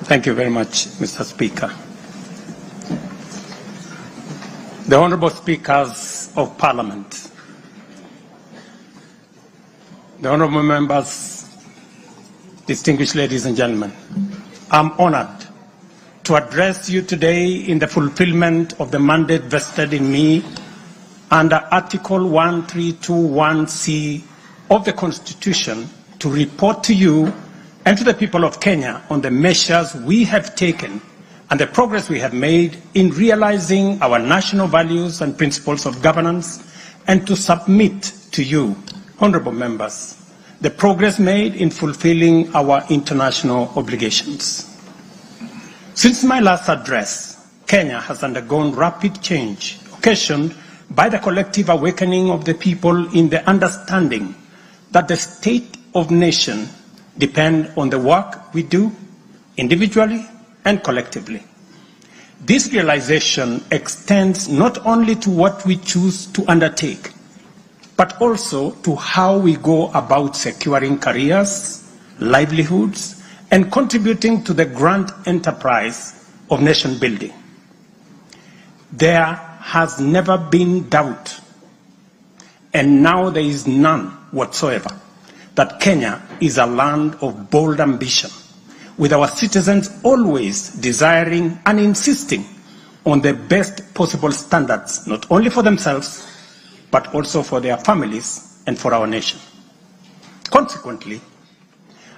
Thank you very much, Mr. Speaker. The Honourable Speakers of Parliament, the Honourable Members, distinguished ladies and gentlemen, I'm honoured to address you today in the fulfilment of the mandate vested in me under Article 1321C of the Constitution to report to you and to the people of Kenya on the measures we have taken and the progress we have made in realizing our national values and principles of governance, and to submit to you, honourable members, the progress made in fulfilling our international obligations. Since my last address, Kenya has undergone rapid change, occasioned by the collective awakening of the people in the understanding that the state of nation depends on the work we do individually and collectively. This realization extends not only to what we choose to undertake, but also to how we go about securing careers, livelihoods, and contributing to the grand enterprise of nation building. There has never been doubt, and now there is none whatsoever, that Kenya is a land of bold ambition, with our citizens always desiring and insisting on the best possible standards, not only for themselves, but also for their families and for our nation. Consequently,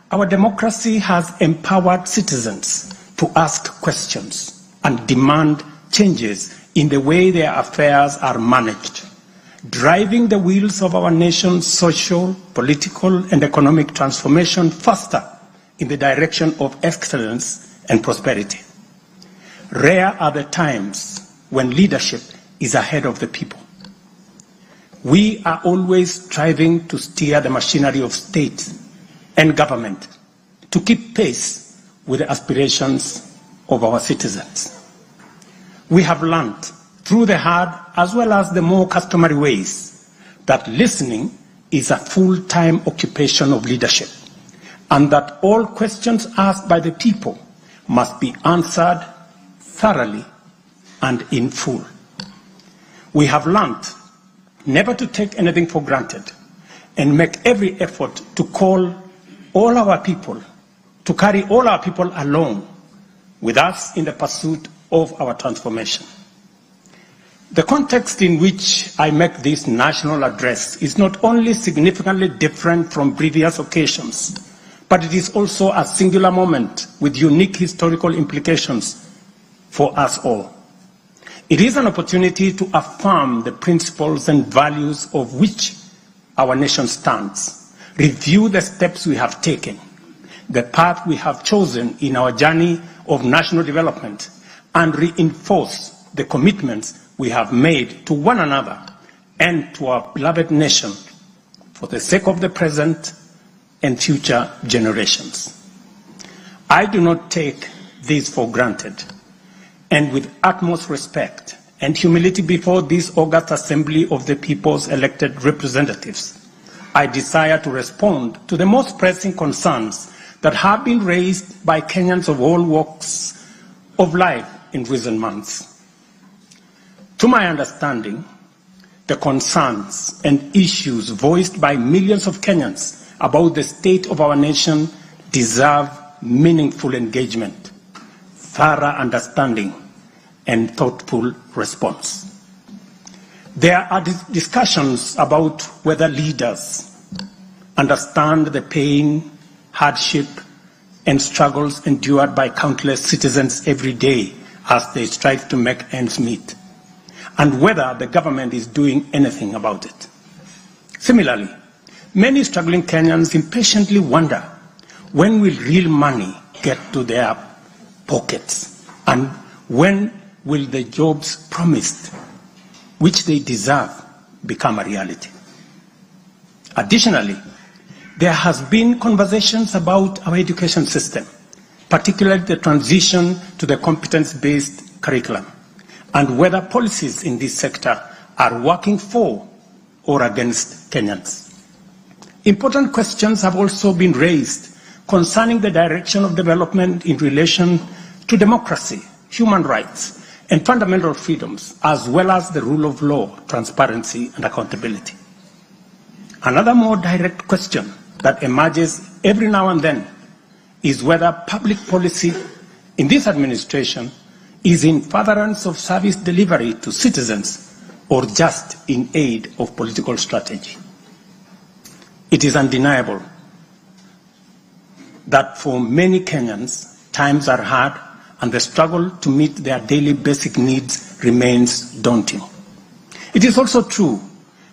our democracy has empowered citizens to ask questions and demand changes in the way their affairs are managed, driving the wheels of our nation's social, political, and economic transformation faster in the direction of excellence and prosperity. Rare are the times when leadership is ahead of the people. We are always striving to steer the machinery of state and government to keep pace with the aspirations of our citizens. We have learned through the hard as well as the more customary ways that listening is a full-time occupation of leadership, and that all questions asked by the people must be answered thoroughly and in full. We have learned never to take anything for granted and make every effort to call all our people, to carry all our people along with us in the pursuit of our transformation. The context in which I make this national address is not only significantly different from previous occasions, but it is also a singular moment with unique historical implications for us all. It is an opportunity to affirm the principles and values of which our nation stands, review the steps we have taken, the path we have chosen in our journey of national development, and reinforce the commitments we have made to one another and to our beloved nation for the sake of the present and future generations. I do not take this for granted, and with utmost respect and humility before this august assembly of the people's elected representatives, I desire to respond to the most pressing concerns that have been raised by Kenyans of all walks of life in recent months. To my understanding, the concerns and issues voiced by millions of Kenyans about the state of our nation deserve meaningful engagement, thorough understanding, and thoughtful response. There are discussions about whether leaders understand the pain, hardship, and struggles endured by countless citizens every day as they strive to make ends meet, and whether the government is doing anything about it. Similarly, many struggling Kenyans impatiently wonder when will real money get to their pockets, and when will the jobs promised, which they deserve, become a reality. Additionally, there has been conversations about our education system, particularly the transition to the competence-based curriculum, and whether policies in this sector are working for or against Kenyans. Important questions have also been raised concerning the direction of development in relation to democracy, human rights, and fundamental freedoms, as well as the rule of law, transparency, and accountability. Another more direct question that emerges every now and then is whether public policy in this administration is in furtherance of service delivery to citizens or just in aid of political strategy. It is undeniable that for many Kenyans, times are hard and the struggle to meet their daily basic needs remains daunting. It is also true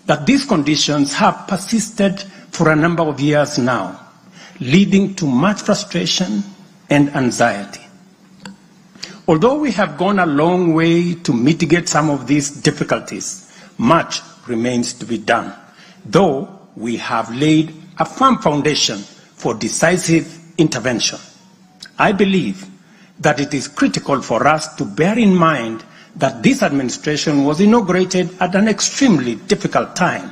that these conditions have persisted for a number of years now, leading to much frustration and anxiety. Although we have gone a long way to mitigate some of these difficulties, much remains to be done, though we have laid a firm foundation for decisive intervention. I believe that it is critical for us to bear in mind that this administration was inaugurated at an extremely difficult time,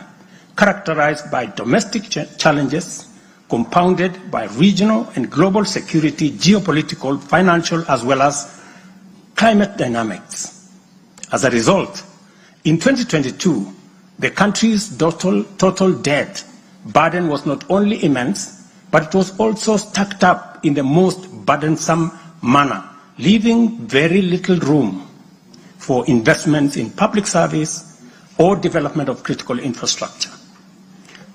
characterized by domestic challenges, compounded by regional and global security, geopolitical, financial, as well as climate dynamics. As a result, in 2022, the country's total debt burden was not only immense, but it was also stacked up in the most burdensome manner, leaving very little room for investments in public service or development of critical infrastructure.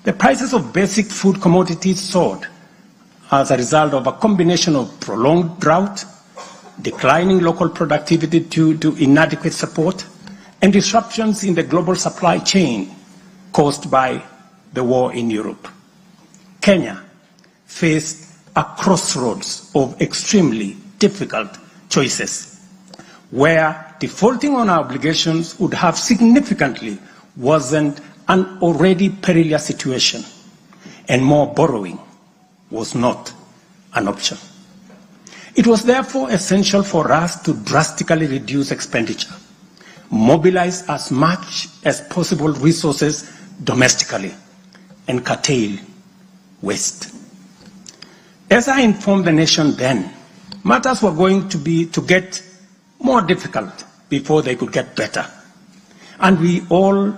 The prices of basic food commodities soared as a result of a combination of prolonged drought, declining local productivity due to inadequate support, and disruptions in the global supply chain caused by the war in Europe. Kenya faced a crossroads of extremely difficult choices, where defaulting on our obligations would have significantly worsened an already perilous situation, and more borrowing was not an option. It was therefore essential for us to drastically reduce expenditure, mobilize as much as possible resources domestically, and curtail waste. As I informed the nation then, matters were going to get more difficult before they could get better. And we all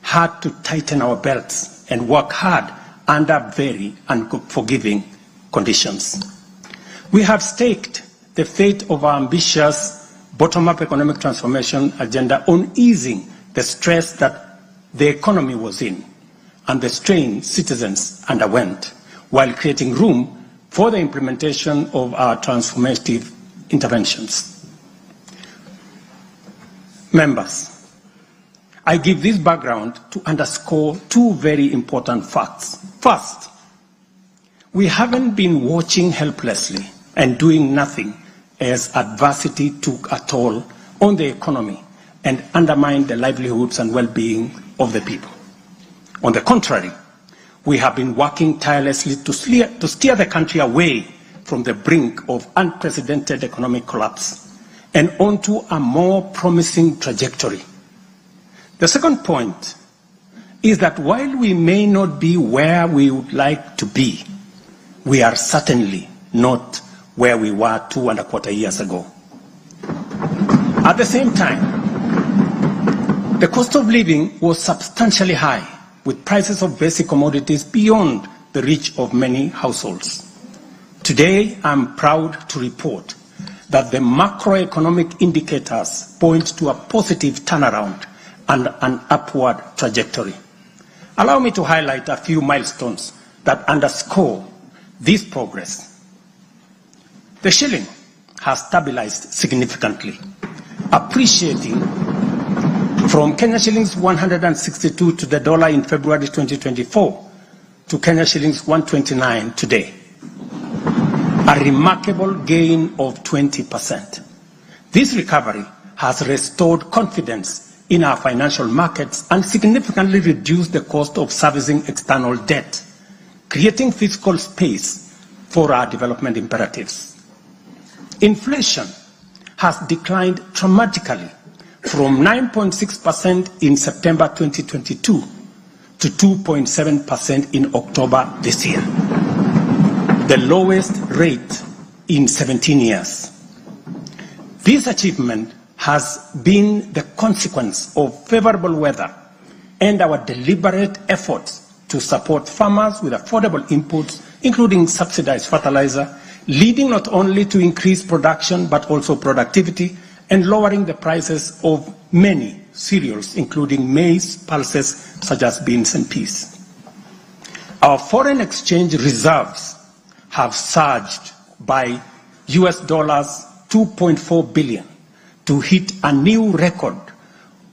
had to tighten our belts and work hard under very unforgiving conditions. We have staked the fate of our ambitious bottom-up economic transformation agenda on easing the stress that the economy was in and the strain citizens underwent, while creating room for the implementation of our transformative interventions. Members, I give this background to underscore two very important facts. First, we haven't been watching helplessly and doing nothing as adversity took a toll on the economy and undermined the livelihoods and well-being of the people. On the contrary, we have been working tirelessly to steer the country away from the brink of unprecedented economic collapse and onto a more promising trajectory. The second point is that while we may not be where we would like to be, we are certainly not where we were 2.25 years ago. At the same time, the cost of living was substantially high, with prices of basic commodities beyond the reach of many households. Today, I'm proud to report that the macroeconomic indicators point to a positive turnaround and an upward trajectory. Allow me to highlight a few milestones that underscore this progress. The shilling has stabilized significantly, appreciating from Kenya shillings 162 to the dollar in February 2024 to Kenya shillings 129 today, a remarkable gain of 20%. This recovery has restored confidence in our financial markets and significantly reduced the cost of servicing external debt, creating fiscal space for our development imperatives. Inflation has declined dramatically from 9.6% in September 2022 to 2.7% in October this year. the lowest rate in 17 years. This achievement has been the consequence of favorable weather and our deliberate efforts to support farmers with affordable inputs, including subsidized fertilizer, leading not only to increased production but also productivity and lowering the prices of many cereals, including maize, pulses such as beans and peas. Our foreign exchange reserves have surged by US dollars 2.4 billion to hit a new record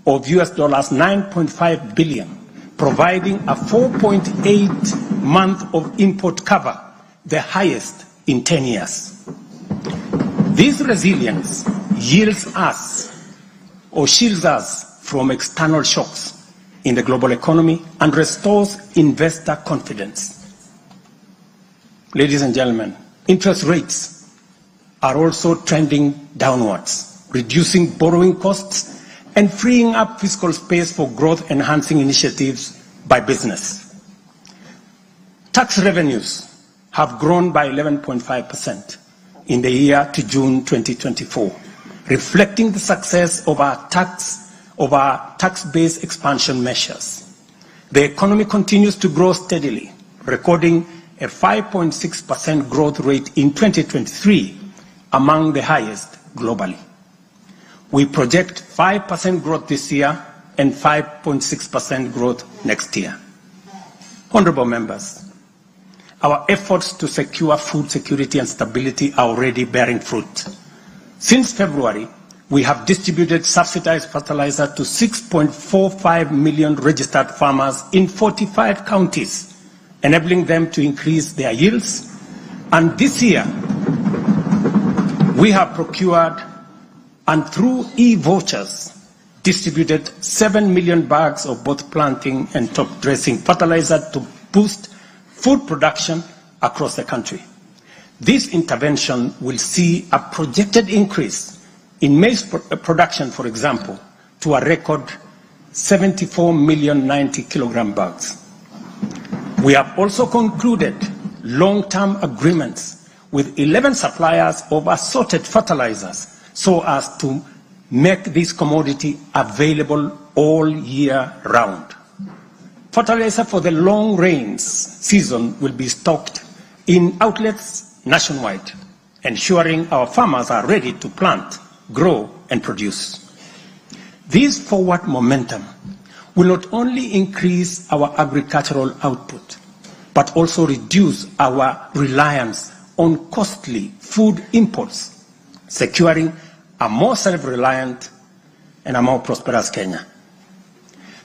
of US dollars 9.5 billion, providing a 4.8 month of import cover, the highest in 10 years. This resilience yields us or shields us from external shocks in the global economy and restores investor confidence. Ladies and gentlemen, interest rates are also trending downwards, reducing borrowing costs and freeing up fiscal space for growth-enhancing initiatives by business. Tax revenues have grown by 11.5% in the year to June 2024, reflecting the success of our tax-based expansion measures. The economy continues to grow steadily, recording a 5.6% growth rate in 2023, among the highest globally. We project 5% growth this year and 5.6% growth next year. Honorable members, our efforts to secure food security and stability are already bearing fruit. Since February, we have distributed subsidized fertilizer to 6.45 million registered farmers in 45 counties, enabling them to increase their yields. And this year, we have procured and through e-vouchers distributed 7 million bags of both planting and top dressing fertilizer to boost food production across the country. This intervention will see a projected increase in maize production, for example, to a record 74 million 90 kilogram bags. We have also concluded long-term agreements with 11 suppliers of assorted fertilizers so as to make this commodity available all year round. Fertilizer for the long rains season will be stocked in outlets nationwide, ensuring our farmers are ready to plant, grow, and produce. This forward momentum will not only increase our agricultural output, but also reduce our reliance on costly food imports, securing a more self-reliant and a more prosperous Kenya.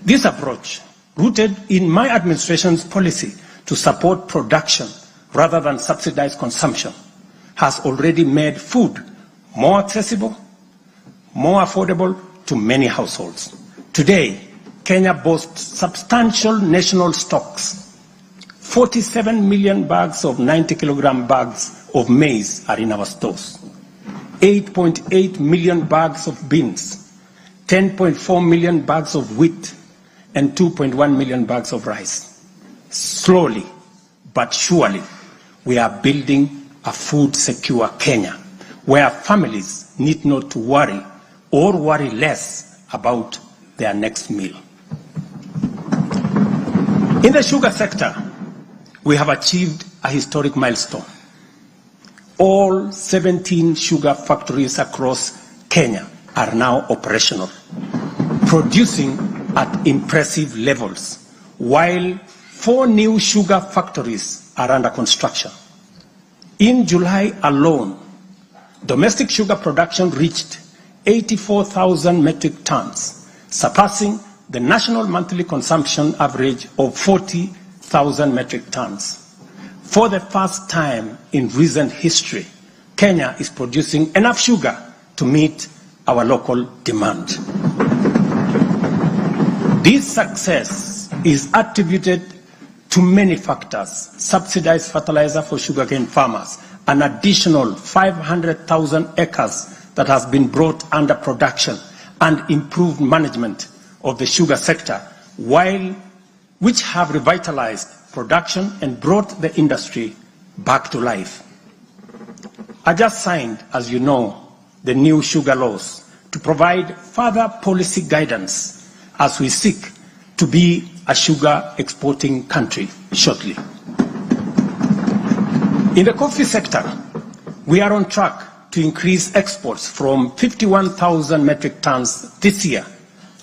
This approach, rooted in my administration's policy to support production rather than subsidize consumption, has already made food more accessible, more affordable to many households. Today, Kenya boasts substantial national stocks. 47 million bags of 90 kilogram bags of maize are in our stores. 8.8 million bags of beans, 10.4 million bags of wheat, and 2.1 million bags of rice. Slowly but surely, we are building a food-secure Kenya, where families need not to worry or worry less about their next meal. In the sugar sector, we have achieved a historic milestone. All 17 sugar factories across Kenya are now operational, producing at impressive levels, while 4 new sugar factories are under construction. In July alone, domestic sugar production reached 84,000 metric tons, surpassing the national monthly consumption average of 40,000 metric tons. For the first time in recent history, Kenya is producing enough sugar to meet our local demand. This success is attributed to many factors: subsidized fertilizer for sugarcane farmers, an additional 500,000 acres that has been brought under production, and improved management of the sugar sector, which have revitalized production and brought the industry back to life. I just signed, as you know, the new sugar laws to provide further policy guidance as we seek to be a sugar exporting country shortly. In the coffee sector, we are on track to increase exports from 51,000 metric tons this year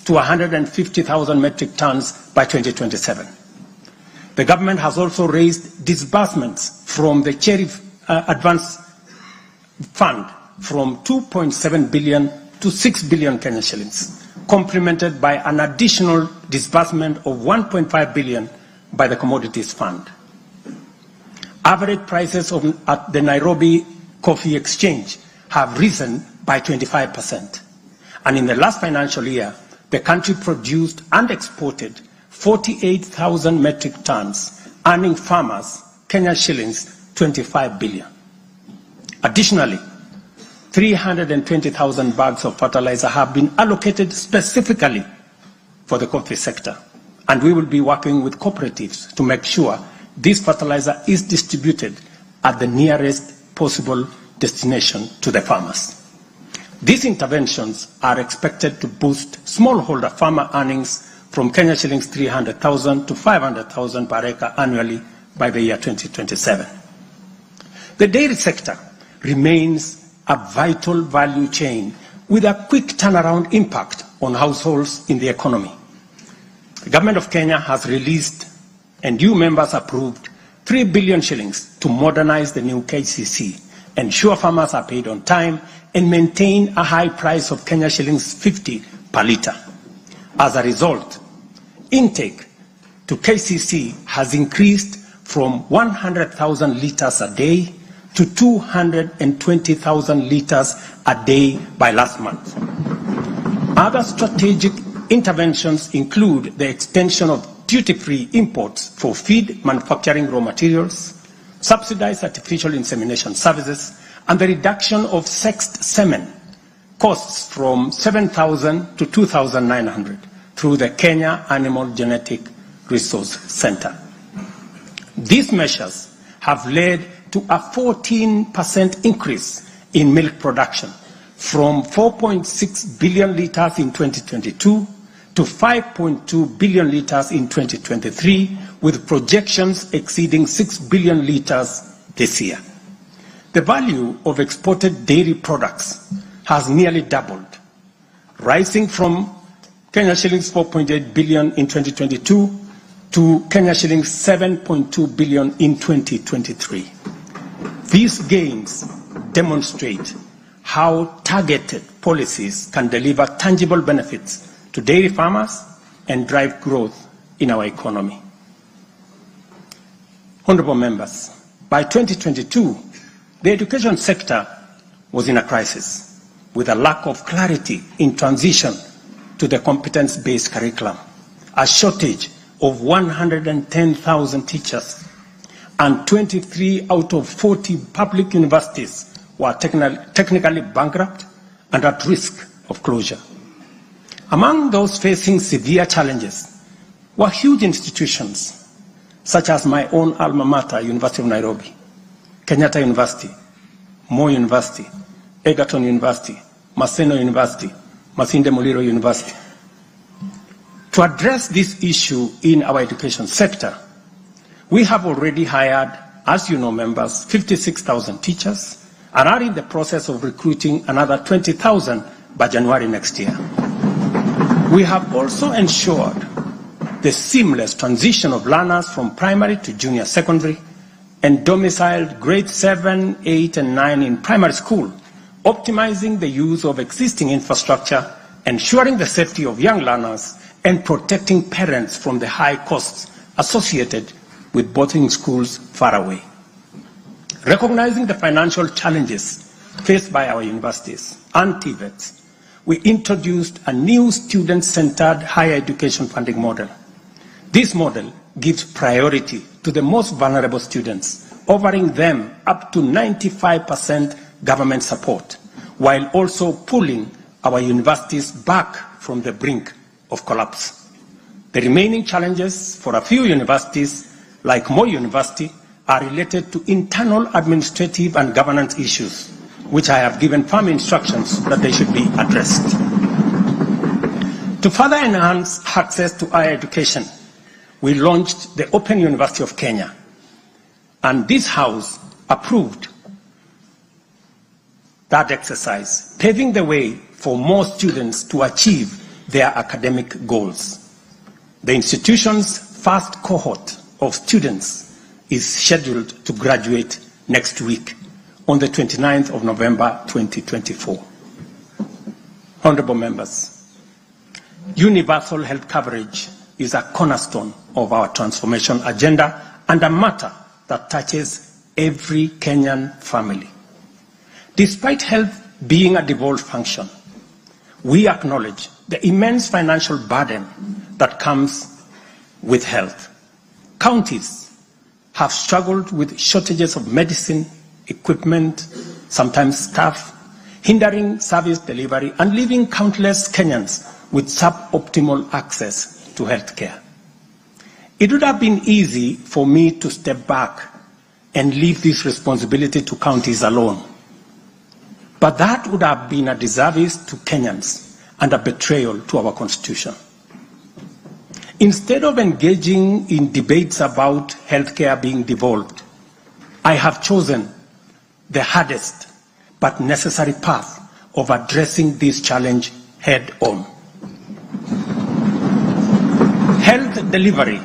to 150,000 metric tons by 2027. The government has also raised disbursements from the Cherry Advance Fund from 2.7 billion to 6 billion Kenya shillings, complemented by an additional disbursement of 1.5 billion by the Commodities Fund. Average prices at the Nairobi Coffee Exchange have risen by 25%. And in the last financial year, the country produced and exported 48,000 metric tons, earning farmers Kenya shillings 25 billion. Additionally, 320,000 bags of fertilizer have been allocated specifically for the coffee sector, and we will be working with cooperatives to make sure this fertilizer is distributed at the nearest possible destination to the farmers. These interventions are expected to boost smallholder farmer earnings from Kenya shillings 300,000 to 500,000 per acre annually by the year 2027. The dairy sector remains a vital value chain with a quick turnaround impact on households in the economy. The government of Kenya has released and you members approved 3 billion shillings to modernize the new KCC, ensure farmers are paid on time, and maintain a high price of Kenya shillings 50 per litre. As a result, intake to KCC has increased from 100,000 litres a day to 220,000 litres a day by last month. Other strategic interventions include the extension of duty-free imports for feed manufacturing raw materials, subsidized artificial insemination services, and the reduction of sexed semen costs from 7,000 to 2,900 through the Kenya Animal Genetic Resource Center. These measures have led to a 14% increase in milk production from 4.6 billion litres in 2022 to 5.2 billion litres in 2023, with projections exceeding 6 billion litres this year. The value of exported dairy products has nearly doubled, rising from Kenya shillings 4.8 billion in 2022 to Kenya shillings 7.2 billion in 2023. These gains demonstrate how targeted policies can deliver tangible benefits to dairy farmers and drive growth in our economy. Honorable members, by 2022, the education sector was in a crisis with a lack of clarity in transition to the competence-based curriculum, a shortage of 110,000 teachers, and 23 out of 40 public universities were technically bankrupt and at risk of closure. Among those facing severe challenges were huge institutions such as my own alma mater, University of Nairobi, Kenyatta University, Moi University, Egerton University, Maseno University, Masinde Muliro University. To address this issue in our education sector, we have already hired, as you know, members, 56,000 teachers and are in the process of recruiting another 20,000 by January next year. We have also ensured the seamless transition of learners from primary to junior secondary and domiciled grades 7, 8, and 9 in primary school, optimizing the use of existing infrastructure, ensuring the safety of young learners, and protecting parents from the high costs associated with boarding schools far away. Recognizing the financial challenges faced by our universities and TVETs, we introduced a new student-centered higher education funding model. This model gives priority to the most vulnerable students, offering them up to 95% government support, while also pulling our universities back from the brink of collapse. The remaining challenges for a few universities, like Moi University, are related to internal administrative and governance issues, which I have given firm instructions that they should be addressed. To further enhance access to higher education, we launched the Open University of Kenya, and this House approved that exercise, paving the way for more students to achieve their academic goals. The institution's first cohort of students is scheduled to graduate next week on the 29th of November 2024. Honorable members, universal health coverage is a cornerstone of our transformation agenda and a matter that touches every Kenyan family. Despite health being a devolved function, we acknowledge the immense financial burden that comes with health. Counties have struggled with shortages of medicine, equipment, sometimes staff, hindering service delivery and leaving countless Kenyans with suboptimal access to health care. It would have been easy for me to step back and leave this responsibility to counties alone. But that would have been a disservice to Kenyans and a betrayal to our Constitution. Instead of engaging in debates about healthcare being devolved, I have chosen the hardest but necessary path of addressing this challenge head on. Health delivery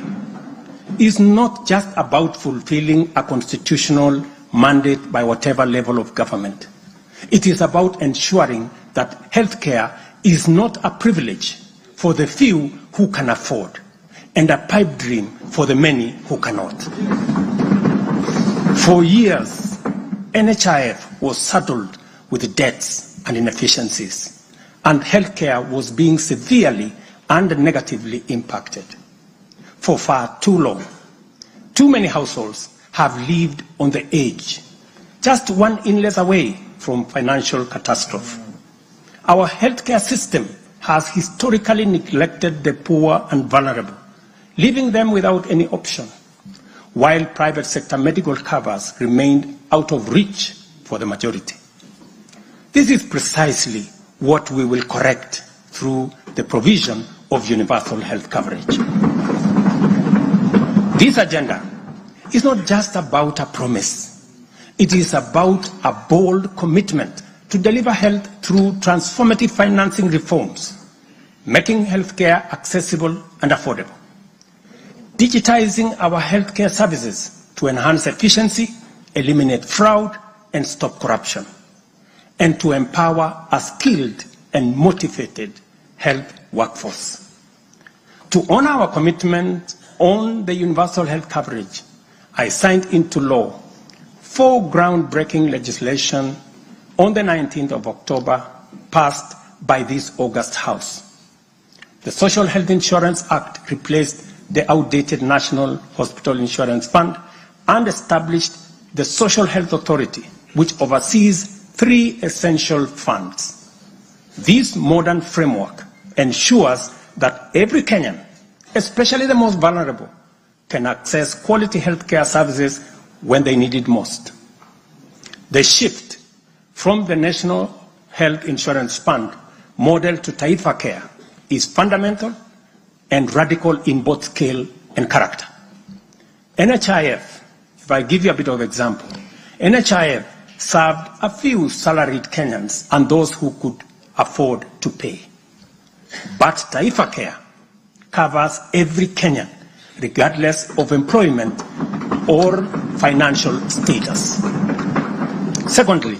is not just about fulfilling a constitutional mandate by whatever level of government. It is about ensuring that healthcare is not a privilege for the few who can afford and a pipe dream for the many who cannot. For years, NHIF was saddled with debts and inefficiencies, and healthcare was being severely and negatively impacted. For far too long, too many households have lived on the edge, just one illness away from financial catastrophe. Our healthcare system has historically neglected the poor and vulnerable, leaving them without any option, while private sector medical covers remained out of reach for the majority. This is precisely what we will correct through the provision of universal health coverage. This agenda is not just about a promise. It is about a bold commitment to deliver health through transformative financing reforms, making healthcare accessible and affordable, digitizing our healthcare services to enhance efficiency, eliminate fraud, and stop corruption, and to empower a skilled and motivated health workforce. To honor our commitment on the universal health coverage, I signed into law 4 groundbreaking legislation on the 19th of October, passed by this August House. The Social Health Insurance Act replaced the outdated National Hospital Insurance Fund and established the Social Health Authority, which oversees 3 essential funds. This modern framework ensures that every Kenyan, especially the most vulnerable, can access quality healthcare services when they need it most. The shift from the National Health Insurance Fund model to Taifa Care is fundamental and radical in both scale and character. NHIF, if I give you a bit of example, NHIF served a few salaried Kenyans and those who could afford to pay. But Taifa Care covers every Kenyan, regardless of employment or financial status. Secondly,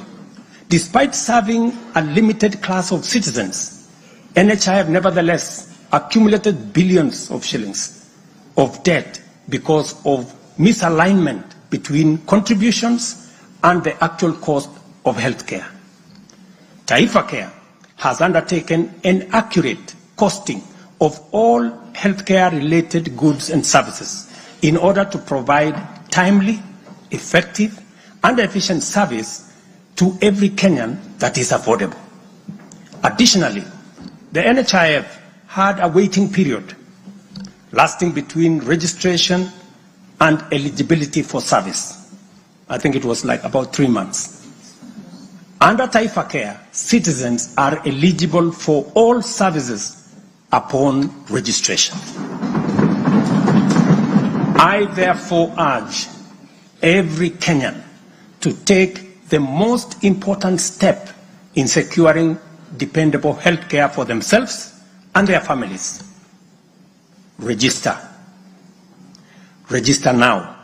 despite serving a limited class of citizens, NHIF nevertheless accumulated billions of shillings of debt because of misalignment between contributions and the actual cost of healthcare. Taifa Care has undertaken an accurate costing of all healthcare-related goods and services in order to provide timely, effective, and efficient service to every Kenyan that is affordable. Additionally, the NHIF had a waiting period lasting between registration and eligibility for service. I think it was like about 3 months. Under Taifa Care, citizens are eligible for all services upon registration. I therefore urge every Kenyan to take the most important step in securing dependable health care for themselves and their families. Register. Register now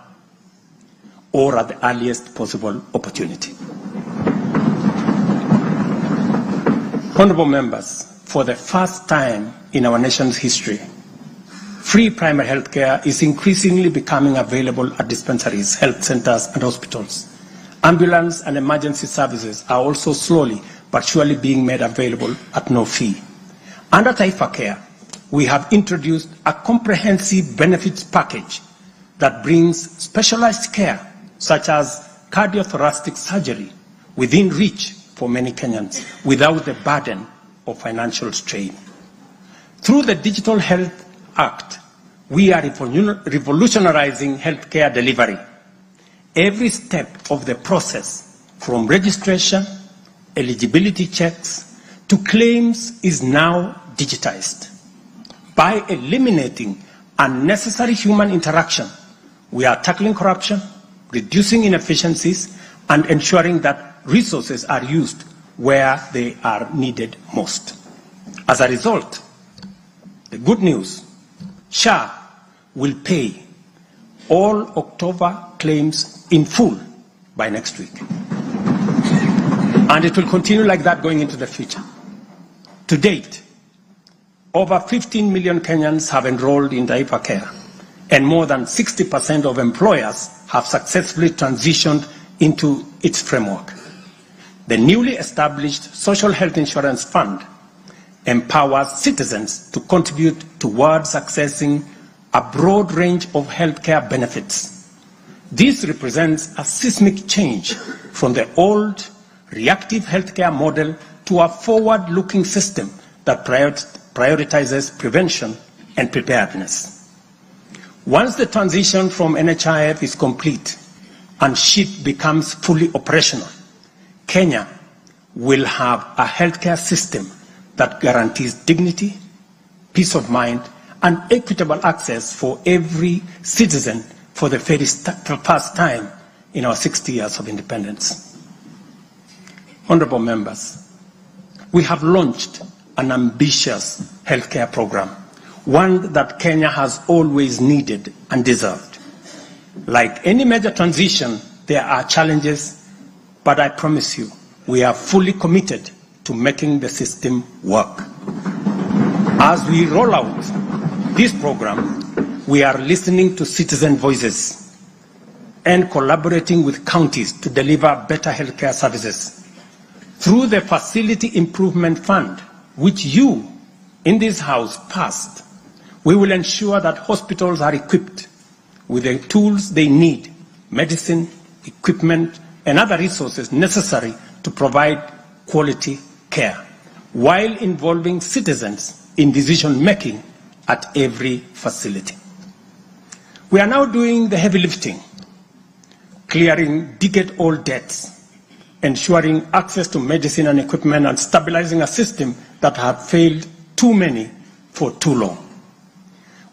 or at the earliest possible opportunity. Honorable members, for the first time in our nation's history, free primary health care is increasingly becoming available at dispensaries, health centers, and hospitals. Ambulance and emergency services are also slowly but surely being made available at no fee. Under Taifa Care, we have introduced a comprehensive benefits package that brings specialized care, such as cardiothoracic surgery, within reach for many Kenyans without the burden of financial strain. Through the Digital Health Act, we are revolutionizing healthcare delivery. Every step of the process, from registration, eligibility checks, to claims, is now digitized. By eliminating unnecessary human interaction, we are tackling corruption, reducing inefficiencies, and ensuring that resources are used where they are needed most. As a result, the good news, SHA will pay all October claims in full by next week. And it will continue like that going into the future. To date, over 15 million Kenyans have enrolled in Taifa Care, and more than 60% of employers have successfully transitioned into its framework. The newly established Social Health Insurance Fund empowers citizens to contribute towards accessing a broad range of healthcare benefits. This represents a seismic change from the old reactive healthcare model to a forward-looking system that prioritizes prevention and preparedness. Once the transition from NHIF is complete and SHIP becomes fully operational, Kenya will have a healthcare system that guarantees dignity, peace of mind, and equitable access for every citizen for the very first time in our 60 years of independence. Honorable members, we have launched an ambitious healthcare program, one that Kenya has always needed and deserved. Like any major transition, there are challenges, but I promise you, we are fully committed to making the system work. As we roll out this program, we are listening to citizen voices and collaborating with counties to deliver better healthcare services. Through the Facility Improvement Fund, which you in this House passed, we will ensure that hospitals are equipped with the tools they need, medicine, equipment, and other resources necessary to provide quality care, while involving citizens in decision-making at every facility. We are now doing the heavy lifting, clearing decade-old debts, ensuring access to medicine and equipment, and stabilizing a system that had failed too many for too long.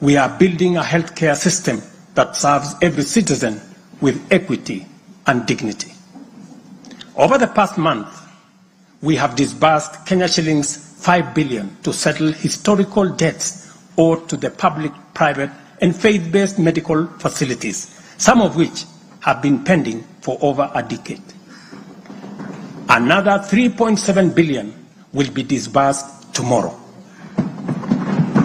We are building a healthcare system that serves every citizen with equity and dignity. Over the past month, we have disbursed Kenya shillings 5 billion to settle historical debts owed to the public, private, and faith-based medical facilities, some of which have been pending for over a decade. Another 3.7 billion will be disbursed tomorrow.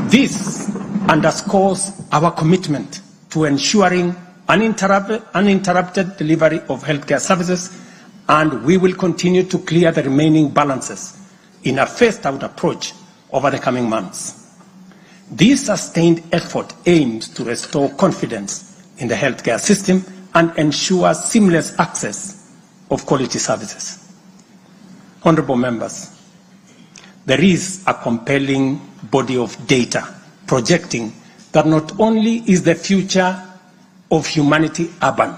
This underscores our commitment to ensuring uninterrupted delivery of healthcare services, and we will continue to clear the remaining balances in a phased-out approach over the coming months. This sustained effort aims to restore confidence in the healthcare system and ensure seamless access of quality services. Honorable members, there is a compelling body of data projecting that not only is the future of humanity urban,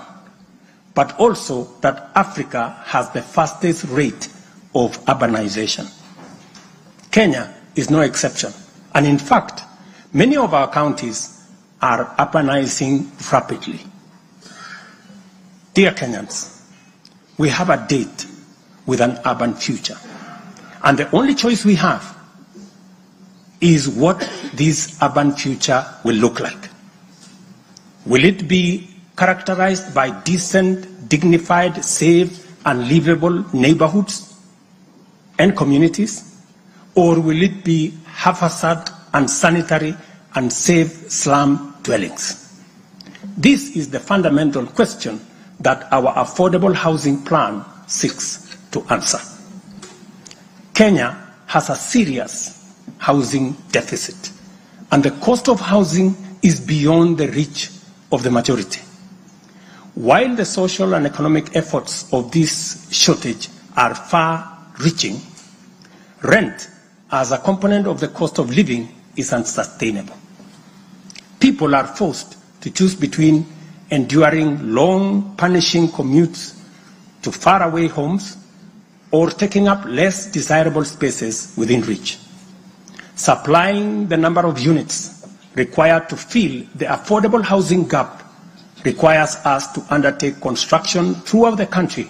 but also that Africa has the fastest rate of urbanization. Kenya is no exception, and in fact, many of our counties are urbanizing rapidly. Dear Kenyans, we have a date with an urban future, and the only choice we have is what this urban future will look like. Will it be characterized by decent, dignified, safe, and livable neighborhoods and communities? Or will it be haphazard, unsanitary, unsafe slum dwellings? This is the fundamental question that our affordable housing plan seeks to answer. Kenya has a serious housing deficit, and the cost of housing is beyond the reach of the majority. While the social and economic efforts of this shortage are far-reaching, rent as a component of the cost of living is unsustainable. People are forced to choose between enduring long, punishing commutes to faraway homes or taking up less desirable spaces within reach. Supplying the number of units required to fill the affordable housing gap requires us to undertake construction throughout the country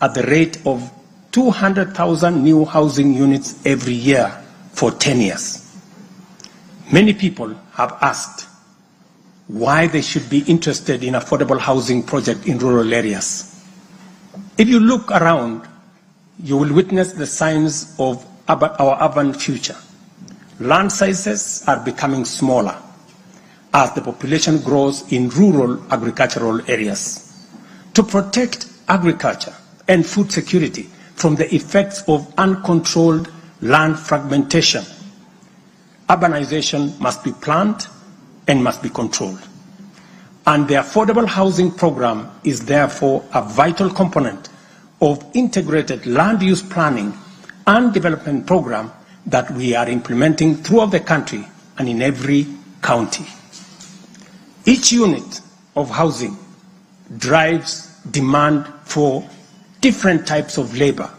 at the rate of 200,000 new housing units every year for 10 years. Many people have asked why they should be interested in affordable housing project in rural areas. If you look around, you will witness the signs of our urban future. Land sizes are becoming smaller as the population grows in rural agricultural areas. To protect agriculture and food security from the effects of uncontrolled land fragmentation, urbanization must be planned and must be controlled. And the affordable housing program is therefore a vital component of integrated land use planning and development program that we are implementing throughout the country and in every county. Each unit of housing drives demand for different types of labor,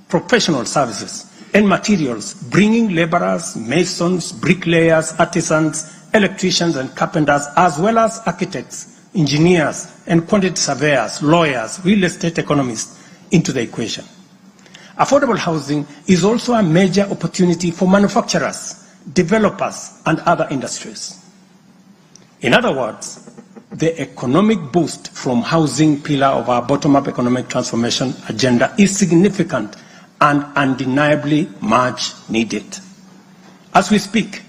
professional services, and materials, bringing laborers, masons, bricklayers, artisans, electricians, and carpenters, as well as architects, engineers, and quantity surveyors, lawyers, real estate economists into the equation. Affordable housing is also a major opportunity for manufacturers, developers, and other industries. In other words, the economic boost from housing pillar of our bottom-up economic transformation agenda is significant and undeniably much needed. As we speak,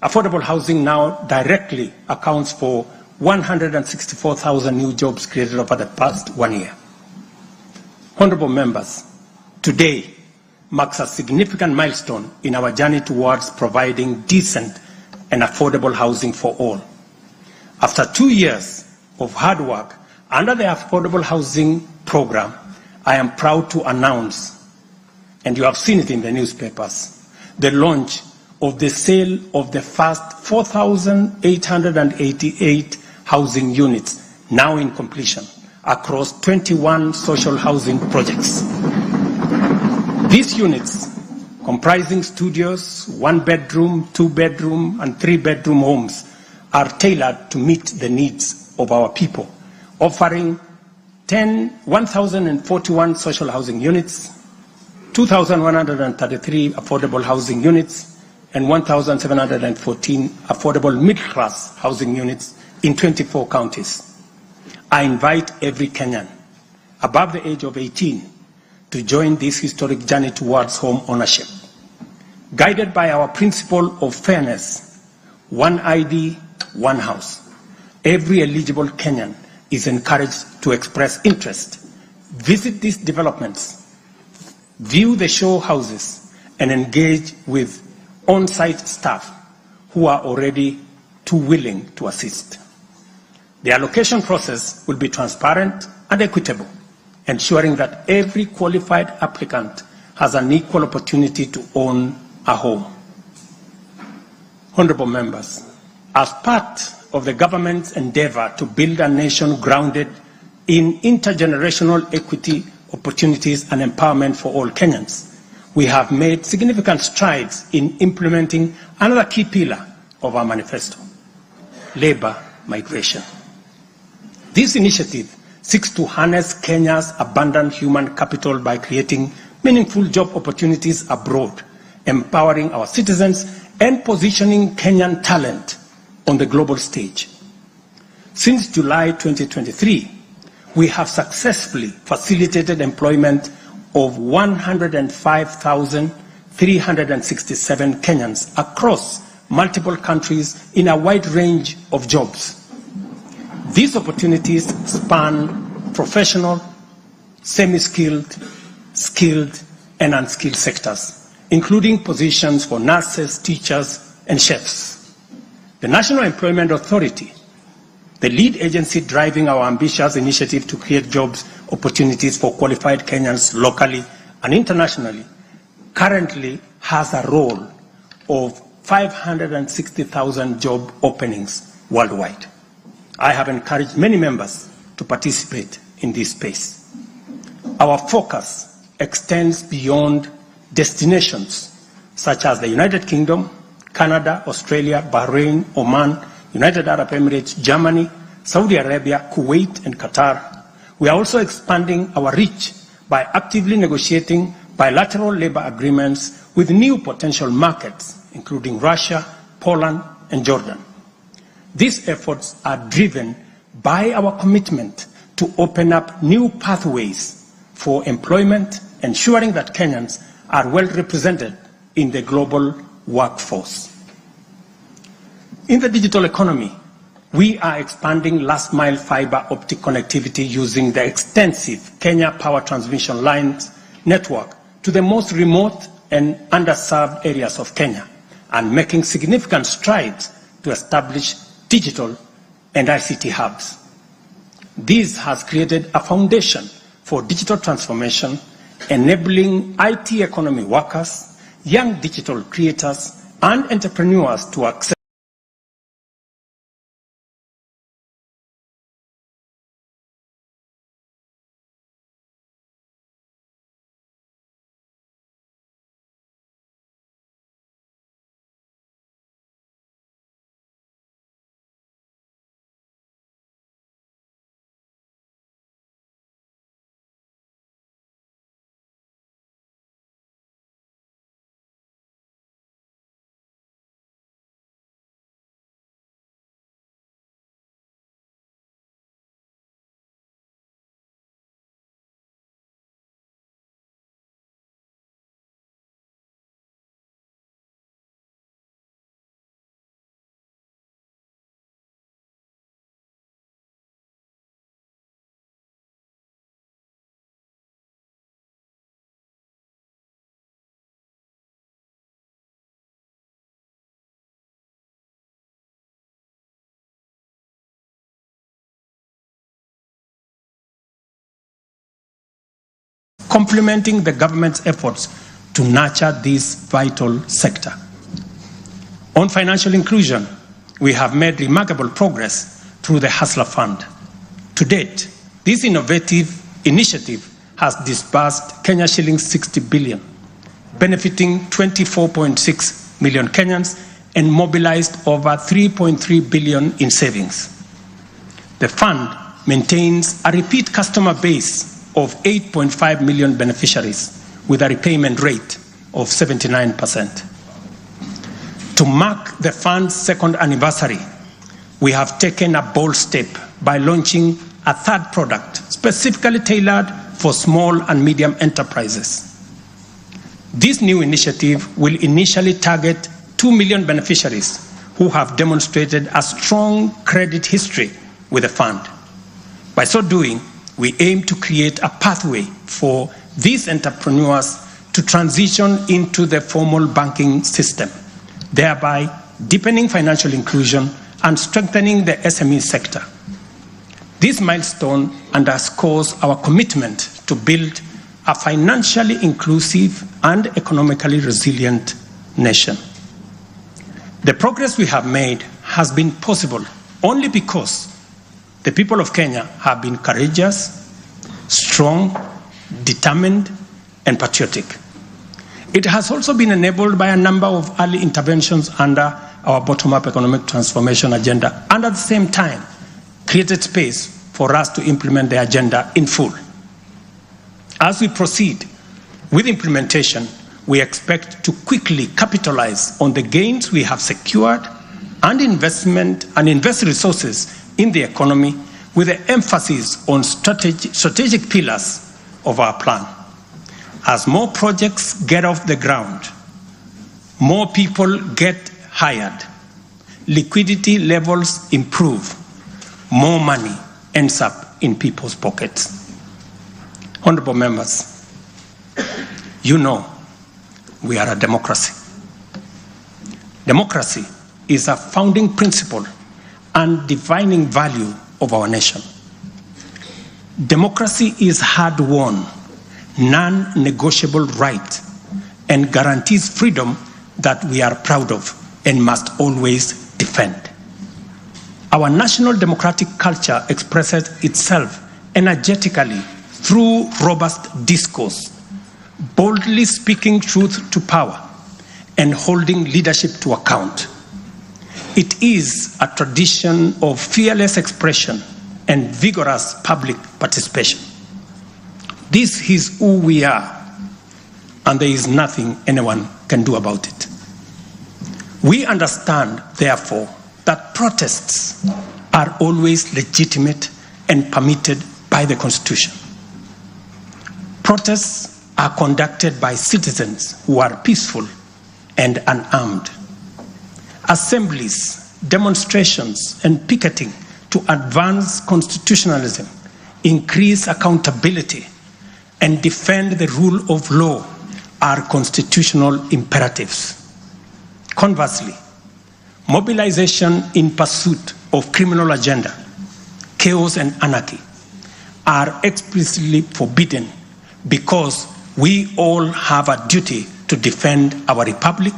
affordable housing now directly accounts for 164,000 new jobs created over the past 1 year. Honorable members, today marks a significant milestone in our journey towards providing decent and affordable housing for all. After 2 years of hard work under the Affordable Housing Program, I am proud to announce, and you have seen it in the newspapers, the launch of the sale of the first 4,888 housing units, now in completion, across 21 social housing projects. These units, comprising studios, 1-bedroom, 2-bedroom, and 3-bedroom homes, are tailored to meet the needs of our people, offering 1,041 social housing units, 2,133 affordable housing units, and 1,714 affordable middle-class housing units in 24 counties. I invite every Kenyan above the age of 18 to join this historic journey towards home ownership. Guided by our principle of fairness, one ID, one house, every eligible Kenyan is encouraged to express interest, visit these developments, view the show houses, and engage with on-site staff who are already too willing to assist. The allocation process will be transparent and equitable, ensuring that every qualified applicant has an equal opportunity to own a home. Honorable members, as part of the government's endeavor to build a nation grounded in intergenerational equity, opportunities, and empowerment for all Kenyans, we have made significant strides in implementing another key pillar of our manifesto, labor migration. This initiative seeks to harness Kenya's abundant human capital by creating meaningful job opportunities abroad, empowering our citizens, and positioning Kenyan talent on the global stage. Since July 2023, we have successfully facilitated employment of 105,367 Kenyans across multiple countries in a wide range of jobs. These opportunities span professional, semi-skilled, skilled, and unskilled sectors, including positions for nurses, teachers, and chefs. The National Employment Authority, the lead agency driving our ambitious initiative to create jobs opportunities for qualified Kenyans locally and internationally, currently has a role of 560,000 job openings worldwide. I have encouraged many members to participate in this space. Our focus extends beyond destinations such as the United Kingdom, Canada, Australia, Bahrain, Oman, United Arab Emirates, Germany, Saudi Arabia, Kuwait, and Qatar. We are also expanding our reach by actively negotiating bilateral labor agreements with new potential markets, including Russia, Poland, and Jordan. These efforts are driven by our commitment to open up new pathways for employment, ensuring that Kenyans are well represented in the global workforce. In the digital economy, we are expanding last-mile fiber optic connectivity using the extensive Kenya Power Transmission Lines network to the most remote and underserved areas of Kenya, and making significant strides to establish digital and ICT hubs. This has created a foundation for digital transformation, enabling IT economy workers, young digital creators, and entrepreneurs to access complementing the government's efforts to nurture this vital sector. On financial inclusion, we have made remarkable progress through the Hustler Fund. To date, this innovative initiative has disbursed Kenya shillings 60 billion, benefiting 24.6 million Kenyans and mobilized over 3.3 billion in savings. The fund maintains a repeat customer base of 8.5 million beneficiaries with a repayment rate of 79%. To mark the fund's second anniversary, we have taken a bold step by launching a third product specifically tailored for small and medium enterprises. This new initiative will initially target 2 million beneficiaries who have demonstrated a strong credit history with the fund. By so doing, we aim to create a pathway for these entrepreneurs to transition into the formal banking system, thereby deepening financial inclusion and strengthening the SME sector. This milestone underscores our commitment to build a financially inclusive and economically resilient nation. The progress we have made has been possible only because the people of Kenya have been courageous, strong, determined, and patriotic. It has also been enabled by a number of early interventions under our bottom-up economic transformation agenda, and at the same time created space for us to implement the agenda in full. As we proceed with implementation, we expect to quickly capitalize on the gains we have secured and invest resources in the economy with the emphasis on strategic pillars of our plan. As more projects get off the ground, more people get hired, liquidity levels improve, more money ends up in people's pockets. Honorable members, you know we are a democracy. Democracy is a founding principle and defining value of our nation. Democracy is hard-won, non-negotiable right and guarantees freedom that we are proud of and must always defend. Our national democratic culture expresses itself energetically through robust discourse, boldly speaking truth to power and holding leadership to account. It is a tradition of fearless expression and vigorous public participation. This is who we are, and there is nothing anyone can do about it. We understand, therefore, that protests are always legitimate and permitted by the Constitution. Protests are conducted by citizens who are peaceful and unarmed. Assemblies, demonstrations, and picketing to advance constitutionalism, increase accountability, and defend the rule of law are constitutional imperatives. Conversely, mobilization in pursuit of criminal agenda, chaos and anarchy are explicitly forbidden because we all have a duty to defend our republic,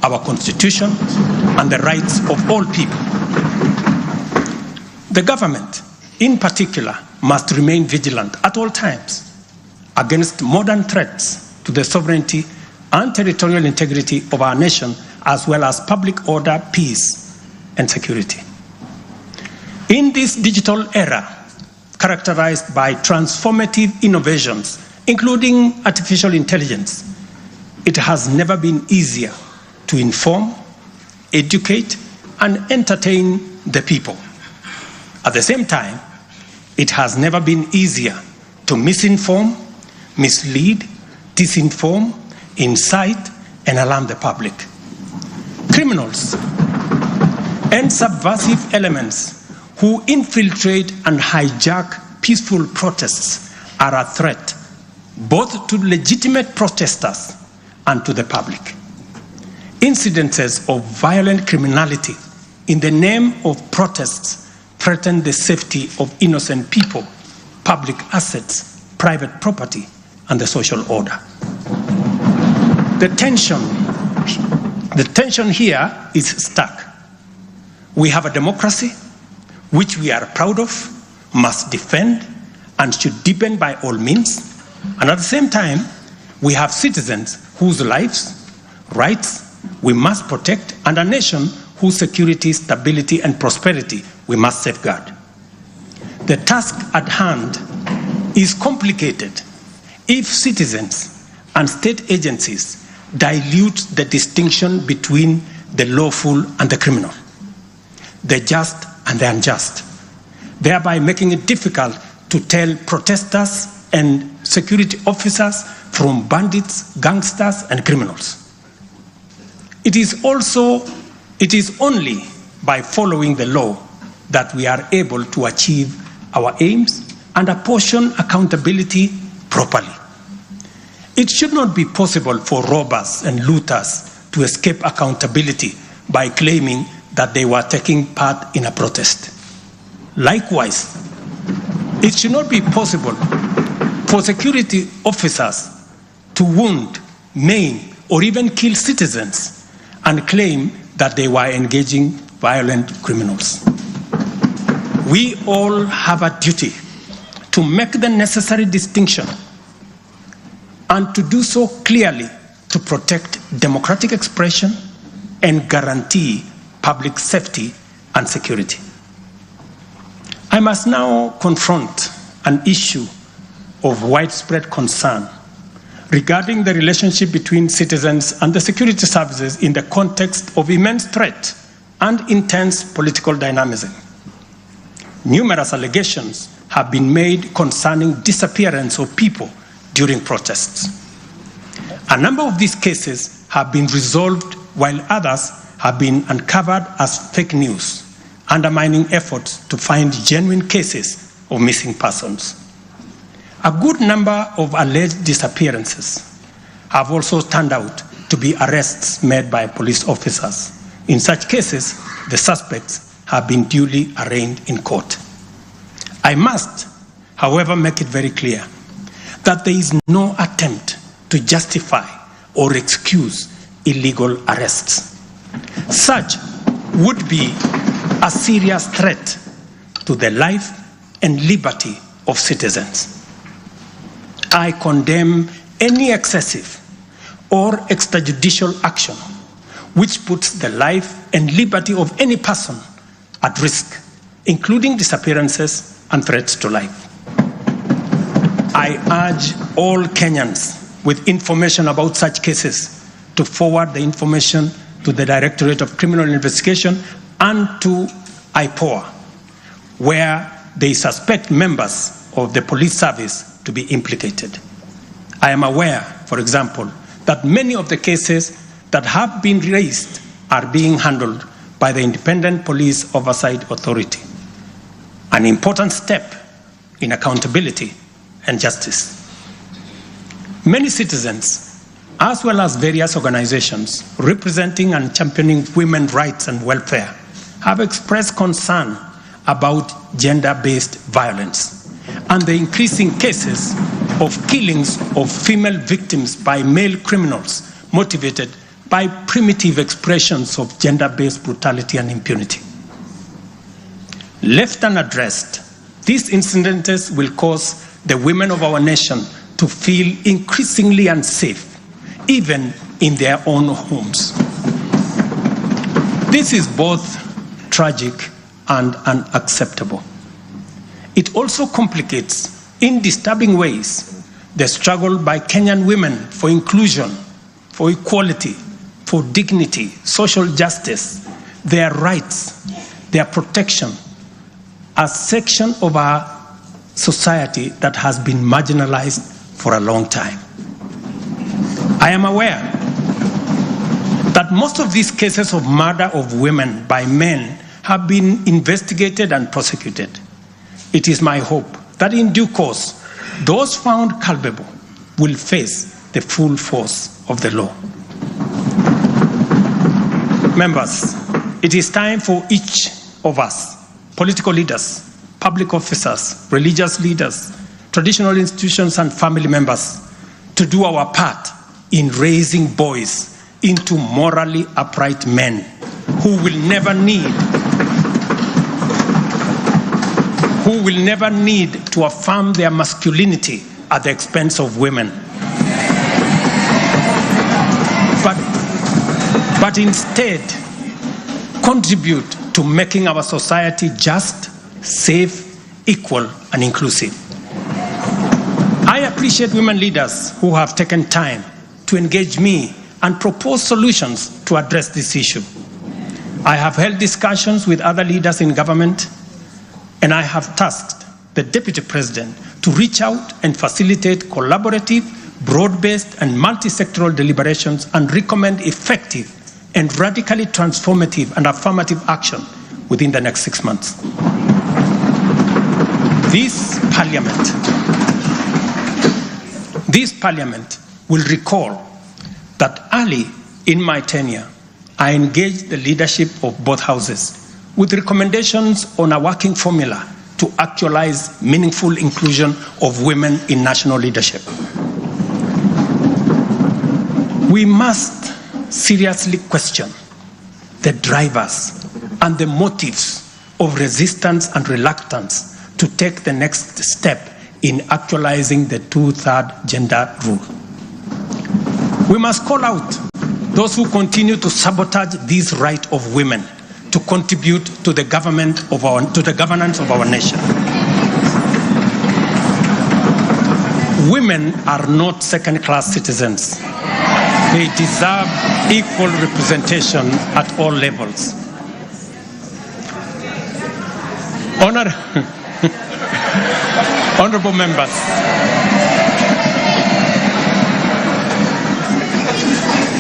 our constitution, and the rights of all people. The government, in particular, must remain vigilant at all times against modern threats to the sovereignty and territorial integrity of our nation, as well as public order, peace, and security. In this digital era, characterized by transformative innovations, including artificial intelligence, it has never been easier to inform, educate, and entertain the people. At the same time, it has never been easier to misinform, mislead, disinform, incite, and alarm the public. Criminals and subversive elements who infiltrate and hijack peaceful protests are a threat both to legitimate protesters and to the public. Incidences of violent criminality in the name of protests threaten the safety of innocent people, public assets, private property, and the social order. The tension here is stark. We have a democracy which we are proud of, must defend, and should deepen by all means. And at the same time, we have citizens whose lives, rights, we must protect, and a nation whose security, stability, and prosperity we must safeguard. The task at hand is complicated if citizens and state agencies dilute the distinction between the lawful and the criminal, the just and the unjust, thereby making it difficult to tell protesters and security officers from bandits, gangsters, and criminals. It is only by following the law that we are able to achieve our aims and apportion accountability properly. It should not be possible for robbers and looters to escape accountability by claiming that they were taking part in a protest. Likewise, it should not be possible for security officers to wound, maim, or even kill citizens and claim that they were engaging violent criminals. We all have a duty to make the necessary distinction and to do so clearly to protect democratic expression and guarantee public safety and security. I must now confront an issue of widespread concern regarding the relationship between citizens and the security services in the context of immense threat and intense political dynamism. Numerous allegations have been made concerning disappearance of people during protests. A number of these cases have been resolved, while others have been uncovered as fake news, undermining efforts to find genuine cases of missing persons. A good number of alleged disappearances have also turned out to be arrests made by police officers. In such cases, the suspects have been duly arraigned in court. I must, however, make it very clear that there is no attempt to justify or excuse illegal arrests. Such would be a serious threat to the life and liberty of citizens. I condemn any excessive or extrajudicial action which puts the life and liberty of any person at risk, including disappearances and threats to life. I urge all Kenyans with information about such cases to forward the information to the Directorate of Criminal Investigation and to IPOA, where they suspect members of the police service to be implicated. I am aware, for example, that many of the cases that have been raised are being handled by the Independent Police Oversight Authority, an important step in accountability and justice. Many citizens, as well as various organizations representing and championing women's rights and welfare, have expressed concern about gender-based violence and the increasing cases of killings of female victims by male criminals motivated by primitive expressions of gender-based brutality and impunity. Left unaddressed, these incidents will cause the women of our nation to feel increasingly unsafe, even in their own homes. This is both tragic and unacceptable. It also complicates, in disturbing ways, the struggle by Kenyan women for inclusion, for equality, for dignity, social justice, their rights, their protection, a section of our society that has been marginalized for a long time. I am aware that most of these cases of murder of women by men have been investigated and prosecuted. It is my hope that in due course, those found culpable will face the full force of the law. Members, it is time for each of us, political leaders, public officers, religious leaders, traditional institutions, and family members, to do our part in raising boys into morally upright men who will never need to affirm their masculinity at the expense of women, but instead contribute to making our society just, safe, equal, and inclusive. I appreciate women leaders who have taken time to engage me and propose solutions to address this issue. I have held discussions with other leaders in government, and I have tasked the Deputy President to reach out and facilitate collaborative, broad-based, and multi-sectoral deliberations and recommend effective and radically transformative and affirmative action within the next 6 months. This Parliament will recall that early in my tenure, I engaged the leadership of both houses with recommendations on a working formula to actualize meaningful inclusion of women in national leadership. We must seriously question the drivers and the motives of resistance and reluctance to take the next step in actualizing the two-thirds gender rule. We must call out those who continue to sabotage this right of women to contribute to the governance of our nation. Women are not second-class citizens. They deserve equal representation at all levels. Honorable members,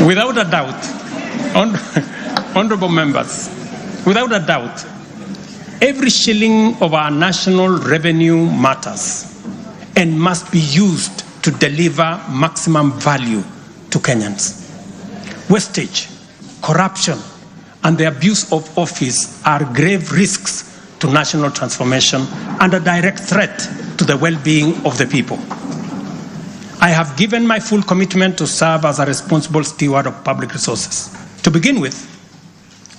without a doubt, honorable members, without a doubt, every shilling of our national revenue matters and must be used to deliver maximum value to Kenyans. Wastage, corruption, and the abuse of office are grave risks to national transformation and a direct threat to the well-being of the people. I have given my full commitment to serve as a responsible steward of public resources. To begin with,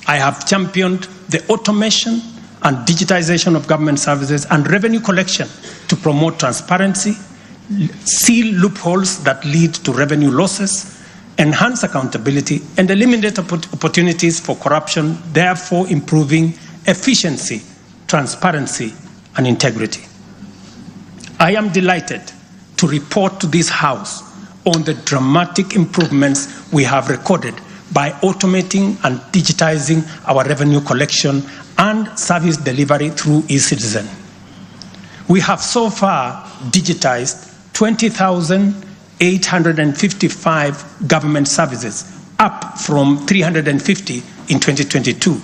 I have championed the automation and digitization of government services and revenue collection to promote transparency, seal loopholes that lead to revenue losses, enhance accountability, and eliminate opportunities for corruption, therefore improving efficiency, transparency, and integrity. I am delighted to report to this House on the dramatic improvements we have recorded by automating and digitizing our revenue collection and service delivery through eCitizen. We have so far digitized 20,855 government services, up from 350 in 2022,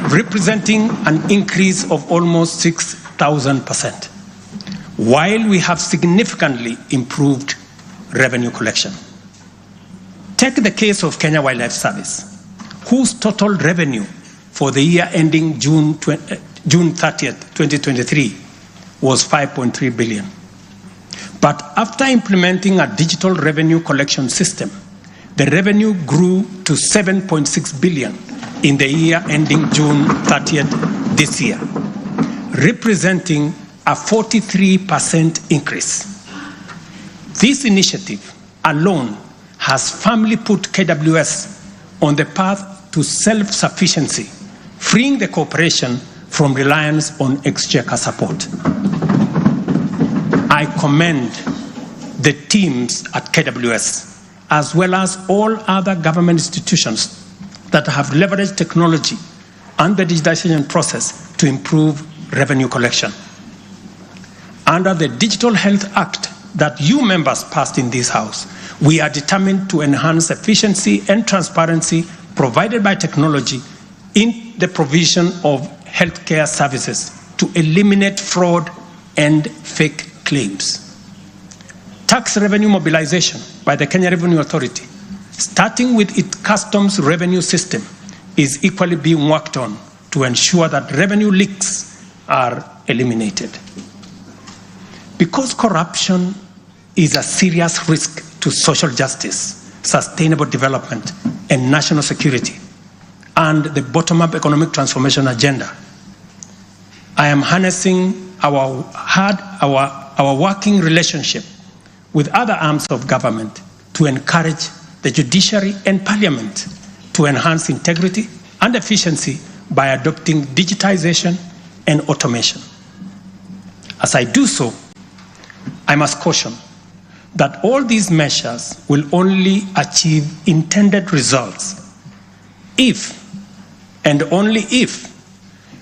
representing an increase of almost 6,000%, while we have significantly improved revenue collection. Take the case of Kenya Wildlife Service, whose total revenue for the year ending June 30th, 2023 was 5.3 billion. But after implementing a digital revenue collection system, the revenue grew to 7.6 billion in the year ending June 30th this year, representing a 43% increase. This initiative alone has firmly put KWS on the path to self-sufficiency, freeing the corporation from reliance on exchequer support. I commend the teams at KWS, as well as all other government institutions that have leveraged technology and the digitization process to improve revenue collection. Under the Digital Health Act that you members passed in this House, we are determined to enhance efficiency and transparency provided by technology in the provision of healthcare services to eliminate fraud and fake claims. Tax revenue mobilization by the Kenya Revenue Authority, starting with its customs revenue system, is equally being worked on to ensure that revenue leaks are eliminated. Because corruption is a serious risk to social justice, sustainable development, and national security, and the bottom-up economic transformation agenda, I am harnessing our working relationship with other arms of government to encourage the judiciary and parliament to enhance integrity and efficiency by adopting digitization and automation. As I do so, I must caution that all these measures will only achieve intended results if, and only if,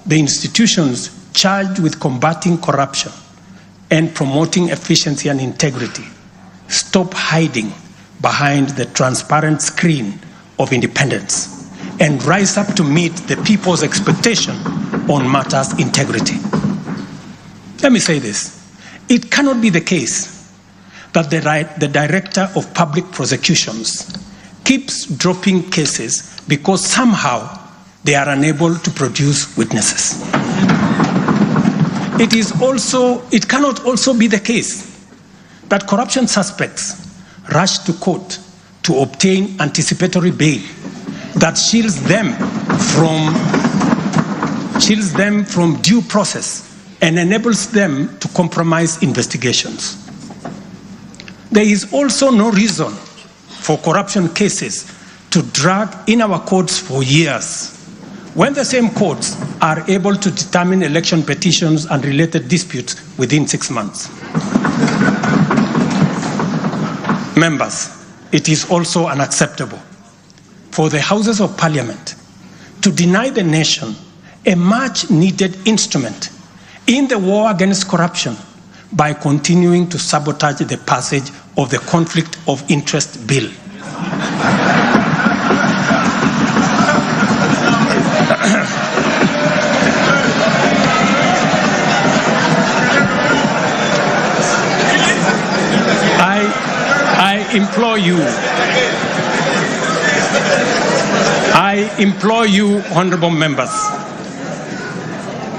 the institutions charged with combating corruption and promoting efficiency and integrity stop hiding behind the transparent screen of independence and rise up to meet the people's expectation on matters integrity. Let me say this. It cannot be the case that the Director of Public Prosecutions keeps dropping cases because somehow they are unable to produce witnesses. It cannot also be the case that corruption suspects rush to court to obtain anticipatory bail that shields shields them from due process and enables them to compromise investigations. There is also no reason for corruption cases to drag in our courts for years, when the same courts are able to determine election petitions and related disputes within 6 months. Members, it is also unacceptable for the Houses of Parliament to deny the nation a much-needed instrument in the war against corruption by continuing to sabotage the passage of the Conflict of Interest Bill. I implore you, honorable members,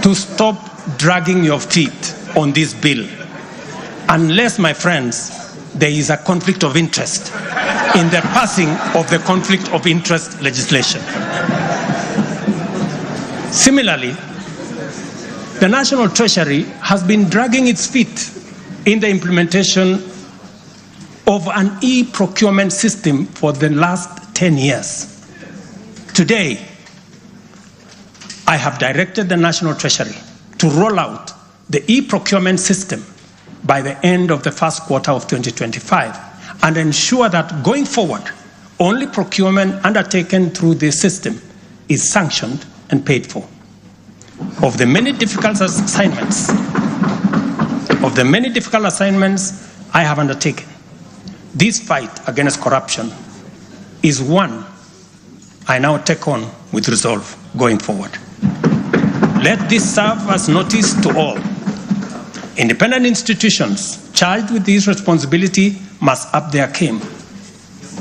to stop dragging your feet on this bill, unless, my friends, there is a conflict of interest in the passing of the conflict of interest legislation. Similarly, the National Treasury has been dragging its feet in the implementation of an e-procurement system for the last 10 years. Today, I have directed the National Treasury to roll out the e-procurement system by the end of the first quarter of 2025 and ensure that going forward, only procurement undertaken through this system is sanctioned and paid for. Of the many difficult assignments I have undertaken, this fight against corruption is one I now take on with resolve going forward. Let this serve as notice to all. Independent institutions charged with this responsibility must up their game,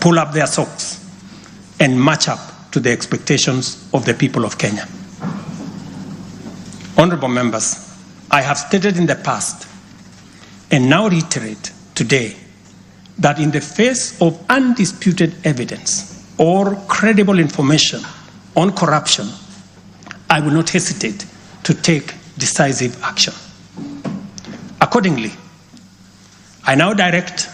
pull up their socks, and match up to the expectations of the people of Kenya. Honorable members, I have stated in the past and now reiterate today that in the face of undisputed evidence or credible information on corruption, I will not hesitate to take decisive action. Accordingly, I now direct,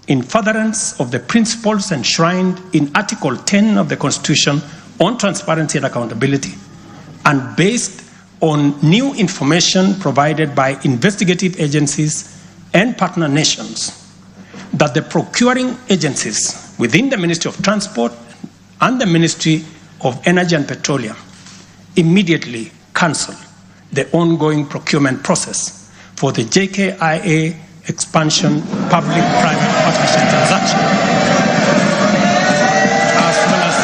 in furtherance of the principles enshrined in Article 10 of the Constitution on transparency and accountability, and based on new information provided by investigative agencies and partner nations, that the procuring agencies within the Ministry of Transport and the Ministry of Energy and Petroleum immediately cancel the ongoing procurement process for the JKIA expansion public-private partnership transaction, as well as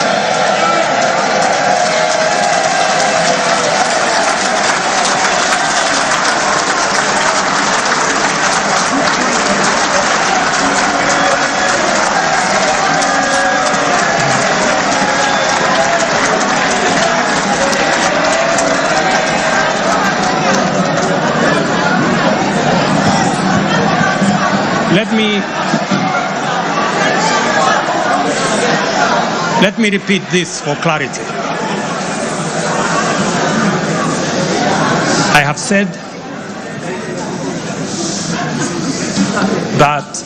Let me repeat this for clarity. I have said that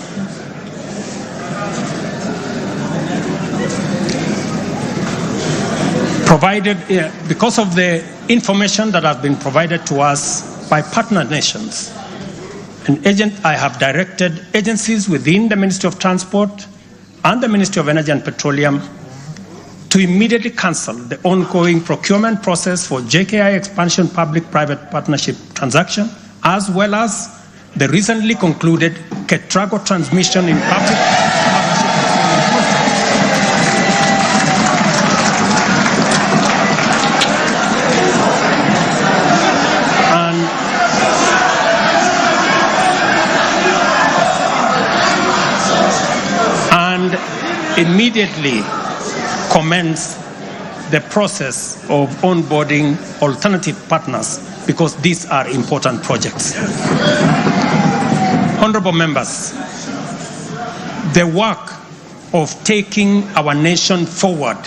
because of the information that has been provided to us by partner nations, I have directed agencies within the Ministry of Transport and the Ministry of Energy and Petroleum to immediately cancel the ongoing procurement process for JKI expansion public-private partnership transaction, as well as the recently concluded Ketrago transmission in public partnership. And immediately commence the process of onboarding alternative partners, because these are important projects. Honorable members, the work of taking our nation forward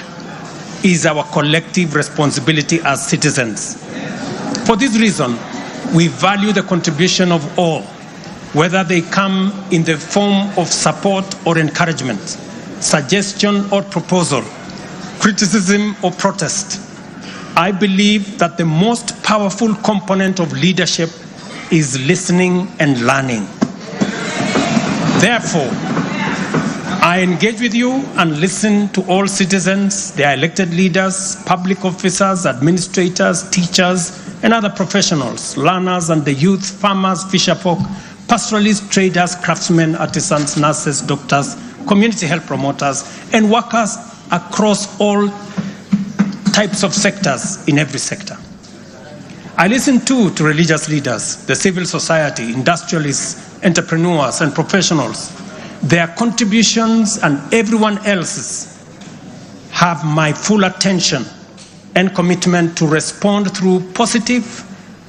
is our collective responsibility as citizens. For this reason, we value the contribution of all, whether they come in the form of support or encouragement, suggestion or proposal, criticism or protest. I believe that the most powerful component of leadership is listening and learning. Therefore, I engage with you and listen to all citizens, their elected leaders, public officers, administrators, teachers, and other professionals, learners and the youth, farmers, fisherfolk, pastoralists, traders, craftsmen, artisans, nurses, doctors, community health promoters, and workers across all types of sectors in every sector. I listen too to religious leaders, the civil society, industrialists, entrepreneurs, and professionals. Their contributions and everyone else's have my full attention and commitment to respond through positive,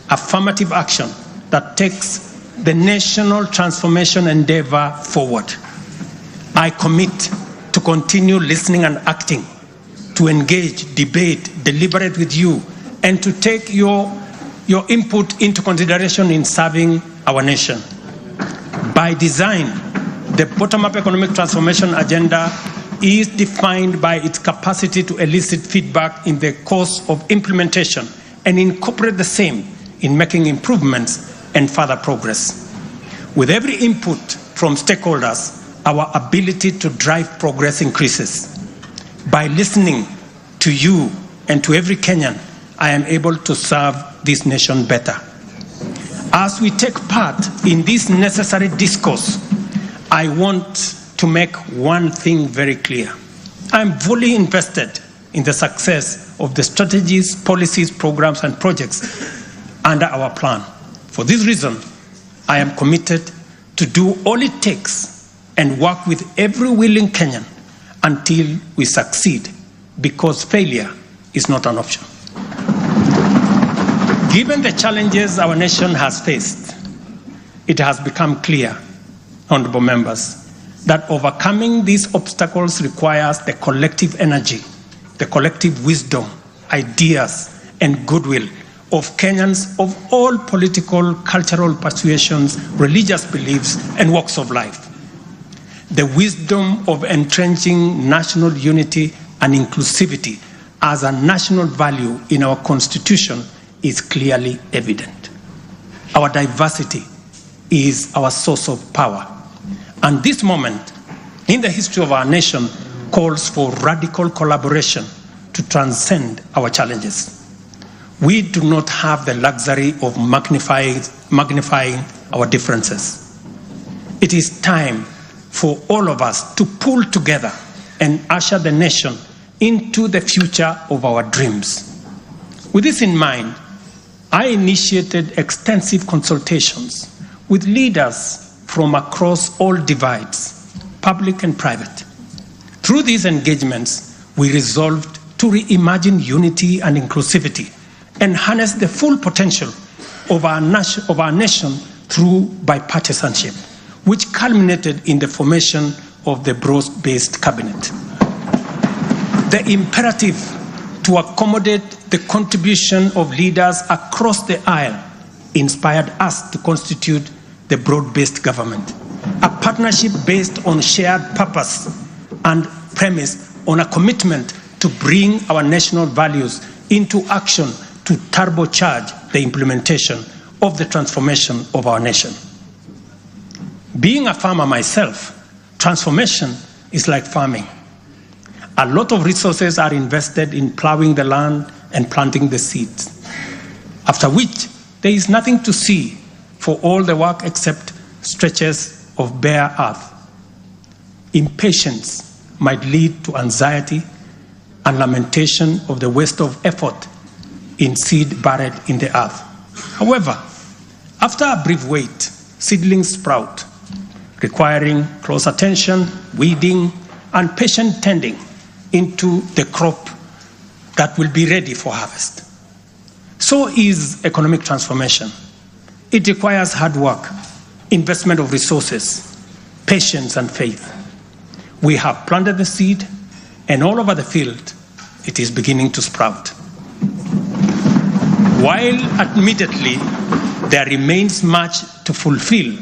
affirmative action that takes the national transformation endeavor forward. I commit to continue listening and acting, to engage, debate, deliberate with you, and to take your input into consideration in serving our nation. By design, the bottom-up economic transformation agenda is defined by its capacity to elicit feedback in the course of implementation and incorporate the same in making improvements and further progress. With every input from stakeholders, our ability to drive progress increases. By listening to you and to every Kenyan, I am able to serve this nation better. As we take part in this necessary discourse, I want to make one thing very clear. I'm fully invested in the success of the strategies, policies, programs, and projects under our plan. For this reason, I am committed to do all it takes and work with every willing Kenyan until we succeed, because failure is not an option. Given the challenges our nation has faced, it has become clear, honorable members, that overcoming these obstacles requires the collective energy, the collective wisdom, ideas, and goodwill of Kenyans of all political, cultural persuasions, religious beliefs, and walks of life. The wisdom of entrenching national unity and inclusivity as a national value in our Constitution is clearly evident. Our diversity is our source of power. And this moment in the history of our nation calls for radical collaboration to transcend our challenges. We do not have the luxury of magnifying our differences. It is time for all of us to pull together and usher the nation into the future of our dreams. With this in mind, I initiated extensive consultations with leaders from across all divides, public and private. Through these engagements, we resolved to reimagine unity and inclusivity and harness the full potential of our nation through bipartisanship, which culminated in the formation of the broad-based cabinet. The imperative to accommodate the contribution of leaders across the aisle inspired us to constitute the broad-based government, a partnership based on shared purpose and premise on a commitment to bring our national values into action to turbocharge the implementation of the transformation of our nation. Being a farmer myself, transformation is like farming. A lot of resources are invested in plowing the land and planting the seeds, after which there is nothing to see for all the work except stretches of bare earth. Impatience might lead to anxiety and lamentation of the waste of effort in seed buried in the earth. However, after a brief wait, seedlings sprout, requiring close attention, weeding, and patient tending into the crop that will be ready for harvest. So is economic transformation. It requires hard work, investment of resources, patience, and faith. We have planted the seed, and all over the field, it is beginning to sprout. While admittedly there remains much to fulfill,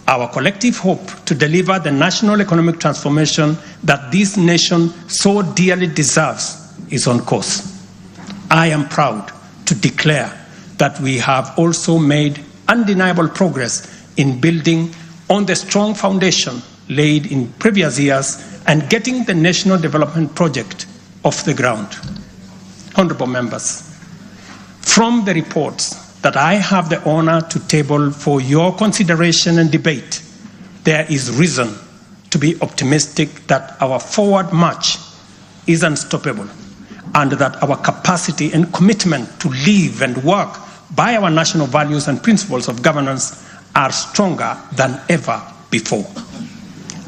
our collective hope to deliver the national economic transformation that this nation so dearly deserves is on course. I am proud to declare that we have also made undeniable progress in building on the strong foundation laid in previous years and getting the national development project off the ground. Honorable members, from the reports that I have the honor to table for your consideration and debate, there is reason to be optimistic that our forward march is unstoppable and that our capacity and commitment to live and work by our national values and principles of governance are stronger than ever before.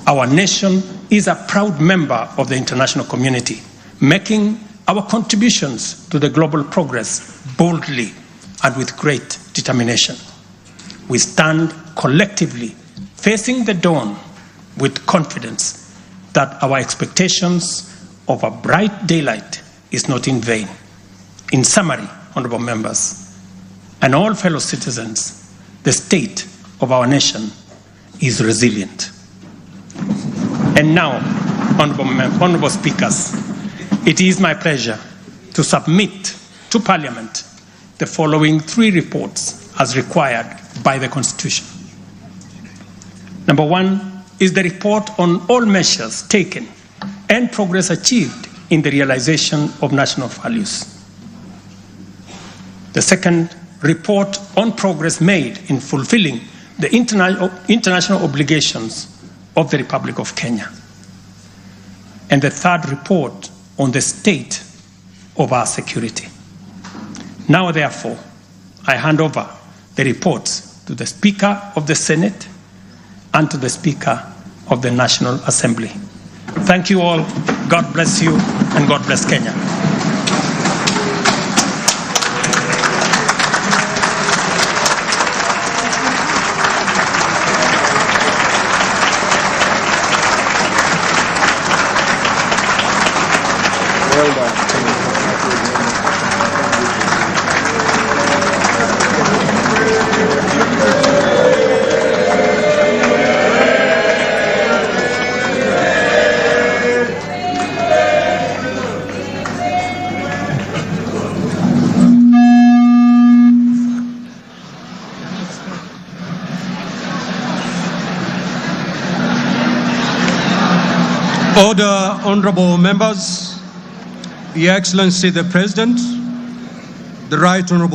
Our nation is a proud member of the international community, making our contributions to the global progress boldly and with great determination. We stand collectively facing the dawn with confidence that our expectations of a bright daylight is not in vain. In summary, honorable members, and all fellow citizens, the state of our nation is resilient. And now, honorable speakers, it is my pleasure to submit to Parliament the following 3 reports as required by the Constitution. Number 1 is the report on all measures taken and progress achieved in the realization of national values. The second, report on progress made in fulfilling the international obligations of the Republic of Kenya. And the third, report on the state of our security. Now, therefore, I hand over the reports to the Speaker of the Senate and to the Speaker of the National Assembly. Thank you all. God bless you, and God bless Kenya. Well done. Order, honorable members, Your Excellency the President, the Right Honorable